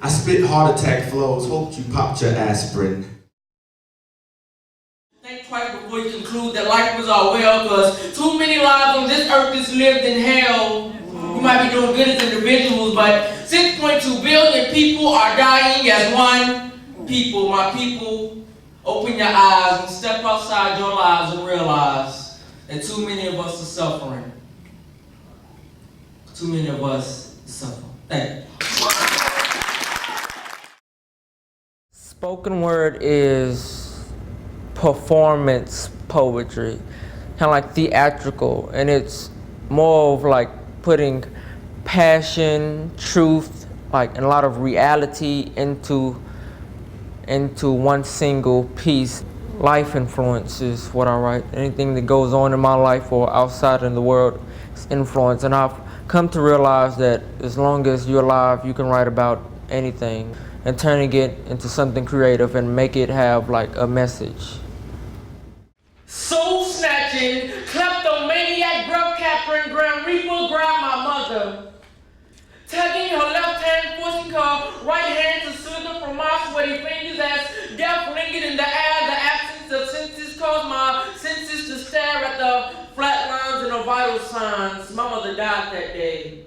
I spit heart attack flows, hope you popped your aspirin. Think twice before you conclude that life was all well, because too many lives on this earth is lived in hell. We might be doing good as individuals, but 6.2 billion people are dying as one people. My people, open your eyes and step outside your lives and realize that too many of us are suffering. Too many of us suffer. Thank you. Spoken word is performance poetry, kind of like theatrical, and it's more of like putting passion, truth, like and a lot of reality into one single piece. Life influence is what I write. Anything that goes on in my life or outside in the world is influence, and I've come to realize that as long as you're alive, you can write about anything and turning it into something creative and make it have like a message. Soul snatching, kleptomaniac, breath capturing, Grand Reaper, grab my mother. Tugging her left hand, forcing her right hand to slither from my sweaty fingers as death lingered in the air. The absence of senses caused my senses to stare at the flat lines and the vital signs. My mother died that day.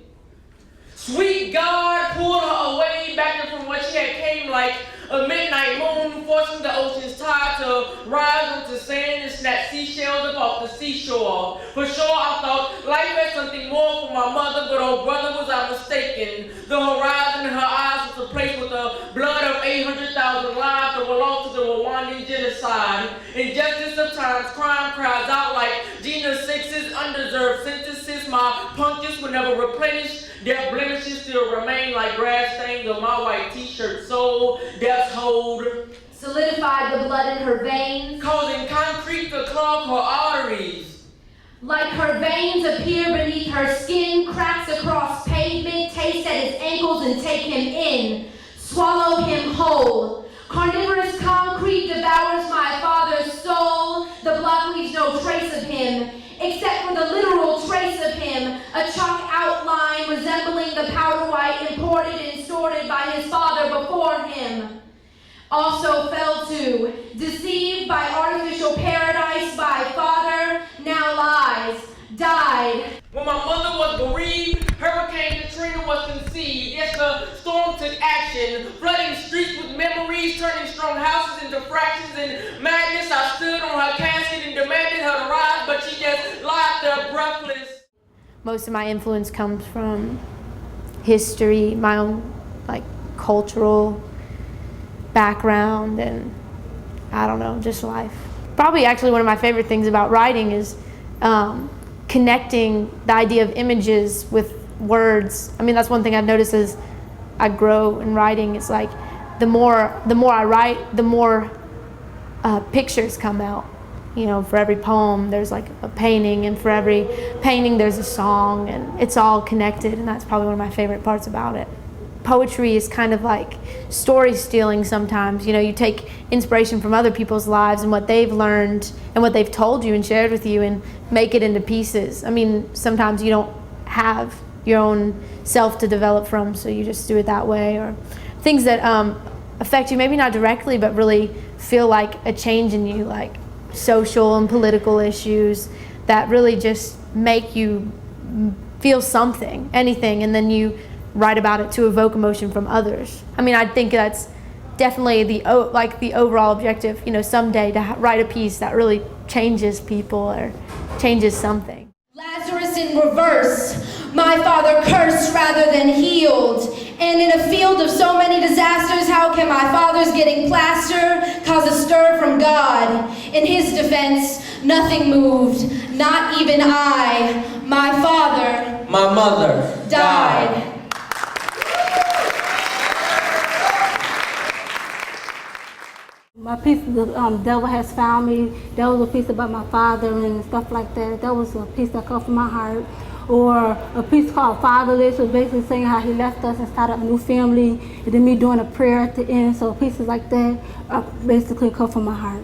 Sweet God pulled her away back from where she had came like a midnight moon, forcing the ocean's tide to rise into sand and snatch seashells up off the seashore. For sure, I thought life had something more for my mother, but oh brother, was I mistaken. The horizon in her eyes was replaced with the blood of 800,000 lives that were lost to the Rwandan genocide. Injustice of times, crime cries out like Gina Six's undeserved sentences. My punctures were never replenished. Their blemishes still remain like grass stains on my white t-shirt sole. Death's hold solidified the blood in her veins, causing concrete to clog her arteries. Like her veins appear beneath her skin, cracks across pavement, taste at his ankles and take him in, swallow him whole. Carnivorous concrete devours my father's soul. The blood leaves no trace of him, except for the literal trace of him, a chalk outline resembling the powder white imported and sorted by his father before him. Also fell to, deceived by artificial paradise by father, now lies, died. When my mother was bereaved, Hurricane Katrina was conceived. Yes, the storm took action, flooding streets with memories, turning strong houses into fractions. In madness, I stood on her casket and demanded her to rise, but she just lied there breathless. Most of my influence comes from history, my own like cultural background, and I don't know, just life. Probably actually one of my favorite things about writing is connecting the idea of images with words. I mean, that's one thing I've noticed as I grow in writing. It's like the more I write, the more pictures come out. You know, for every poem there's like a painting, and for every painting there's a song, and it's all connected, and that's probably one of my favorite parts about it. Poetry is kind of like story stealing sometimes. You know, you take inspiration from other people's lives and what they've learned and what they've told you and shared with you and make it into pieces. I mean, sometimes you don't have your own self to develop from, so you just do it that way. Or things that affect you, maybe not directly, but really feel like a change in you, like social and political issues that really just make you feel something, anything, and then you write about it to evoke emotion from others. I mean, I think that's definitely the overall objective, you know, someday to write a piece that really changes people or changes something. Lazarus in reverse, my father cursed rather than healed. And in a field of so many disasters, how can my father's getting plaster cause a stir from God? In his defense, nothing moved, not even I. My father, My mother died. My piece, The Devil Has Found Me, that was a piece about my father and stuff like that. That was a piece that comes from my heart. Or a piece called Fatherless, was basically saying how he left us and started a new family, and then me doing a prayer at the end. So pieces like that basically come from my heart.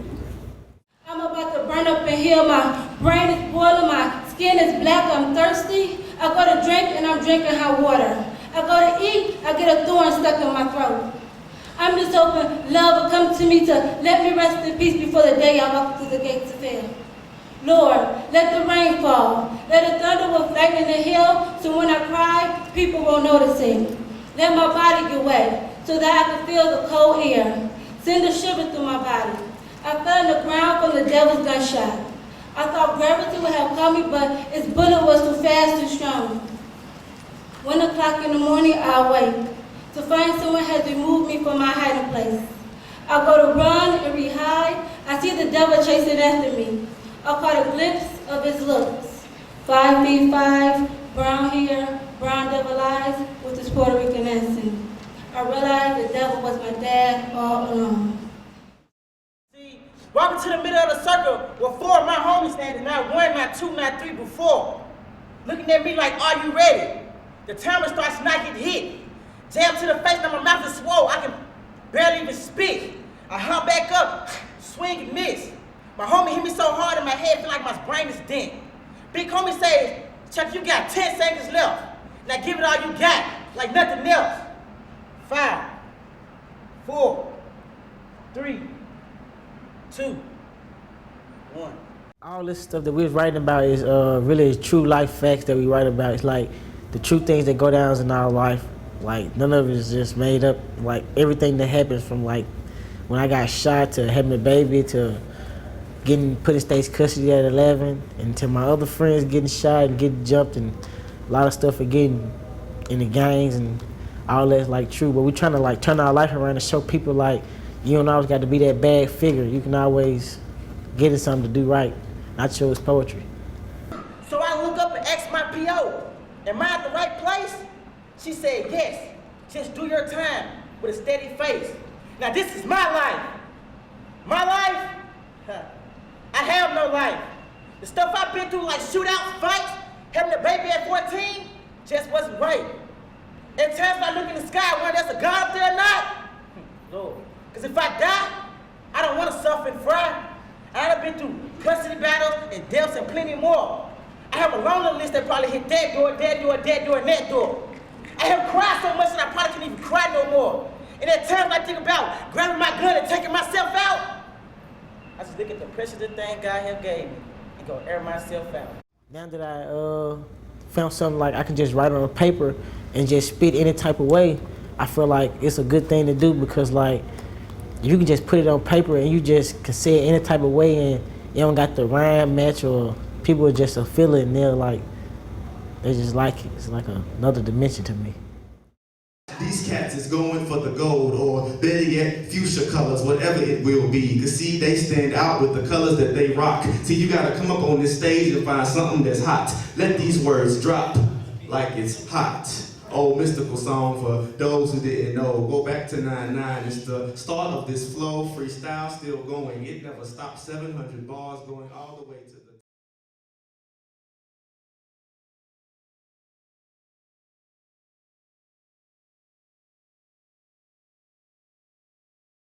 I'm about to burn up in here. My brain is boiling, my skin is black, I'm thirsty. I got a drink and I'm drinking hot water. I go to eat, I get a thorn stuck in my throat. I'm just hoping love will come to me to let me rest in peace before the day I walk through the gates of hell. Lord, let the rain fall. Let the thunder will flatten the hill, so when I cry, people won't notice it. Let my body get wet, so that I can feel the cold air. Send a shiver through my body. I fell in the ground from the devil's gunshot. I thought gravity would have caught me, but its bullet was too fast, too strong. 1 o'clock in the morning, I awake to find someone has removed me from my hiding place. I go to run and re-hide. I see the devil chasing after me. I caught a glimpse of his looks. 5'5", brown hair, brown devil eyes with his Puerto Rican accent. I realized the devil was my dad all along. See, walking to the middle of the circle with 4 of my homies standing, not 1, not 2, not 3, but 4. Looking at me like, are you ready? The timer starts not getting hit. Jab to the face, now my mouth is swole. I can barely even spit. I hump back up, swing and miss. My homie hit me so hard in my head, feel like my brain is dent. Big homie says, Chuck, you got 10 seconds left. Now give it all you got, like nothing else. 5, 4, 3, 2, 1. All this stuff that we're writing about is really true life facts that we write about. It's like the true things that go down in our life. Like none of it is just made up. Like everything that happens from like when I got shot to having a baby to getting put in state custody at 11 and to my other friends getting shot and getting jumped and a lot of stuff for getting in the gangs and all that's like true. But we're trying to like turn our life around and show people like you don't always got to be that bad figure. You can always get in something to do right. I chose poetry. So I look up and ask my PO, am I at the right place? She said, yes, just do your time with a steady face. Now this is my life. My life? Huh. I have no life. The stuff I've been through, like shootouts, fights, having a baby at 14, just wasn't right. At times I look in the sky, whether there's a God up there or not, Lord. Because if I die, I don't want to suffer and fry. I've been through custody battles and deaths and plenty more. I have a longer list that probably hit that door, that door, that door, and that door. I have cried so much that I probably can't even cry no more. And at times I think about grabbing my gun and taking myself out. I just look at the precious thing God have gave me and go air myself out. Now that I found something like I can just write on a paper and just spit any type of way, I feel like it's a good thing to do because like you can just put it on paper and you just can say it any type of way and you don't got the rhyme match or people just feel it and they just like it. It's like another dimension to me. These cats is going for the gold, or better yet, fuchsia colors, whatever it will be. Cause see, they stand out with the colors that they rock. See, you gotta come up on this stage and find something that's hot. Let these words drop like it's hot. Old mystical song for those who didn't know. Go back to 9-9. It's the start of this flow. Freestyle still going. It never stops. 700 bars going all the way to